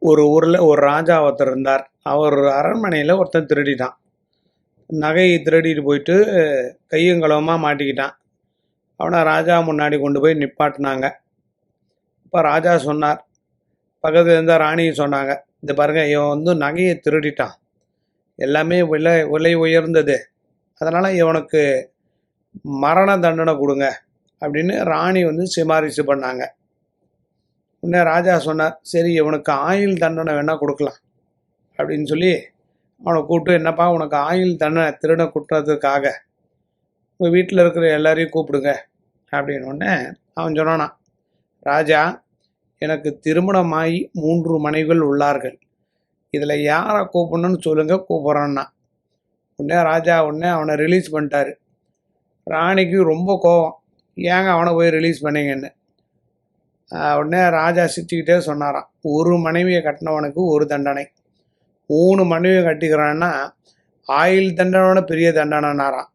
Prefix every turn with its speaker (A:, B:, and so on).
A: ஒரு ஊரில் ஒரு ராஜா ஒருத்தர் இருந்தார். அவர் அரண்மனையில் ஒருத்தன் திருடிட்டான். நகையை திருடிட்டு போயிட்டு கையும் களவுமாக மாட்டிக்கிட்டான். அவனை ராஜா முன்னாடி கொண்டு போய் நிப்பாட்டினாங்க. இப்போ ராஜா சொன்னார், பக்கத்தில் இருந்த ராணியும் சொன்னாங்க, இந்த பாருங்க, இவன் நகையை திருடிட்டான், எல்லாமே விலை விலை உயர்ந்தது, அதனால் இவனுக்கு மரண தண்டனை கொடுங்க அப்படின்னு ராணி சிபாரிசு பண்ணாங்க. உடனே ராஜா சொன்னார், சரி இவனுக்கு ஆயுள் தண்டனை வேணால் கொடுக்கலாம் அப்படின்னு சொல்லி அவனை கூப்பிட்டு, என்னப்பா உனக்கு ஆயுள் தண்டனை திருட குற்றத்துக்காக உங்கள் வீட்டில் இருக்கிற எல்லாரையும் கூப்பிடுங்க அப்படின்னு. உடனே அவன் சொன்னானா, ராஜா எனக்கு திருமணமாகி 3 மனைவிகள் உள்ளார்கள், இதில் யாரை கூப்பிடணும்னு சொல்லுங்கள், கூப்பிட்றான்னா. உடனே அவனை ரிலீஸ் பண்ணிட்டாரு. ராணிக்கு ரொம்ப கோபம், ஏங்க அவனை போய் ரிலீஸ் பண்ணீங்கன்னு. உடனே ராஜா சிரிச்சுக்கிட்டே சொன்னாராம், ஒரு மனைவியை கட்டினவனுக்கு ஒரு தண்டனை, 3 மனைவியை கட்டிக்கிறான்னா ஆயுள் தண்டனோட பெரிய தண்டனைனாராம்.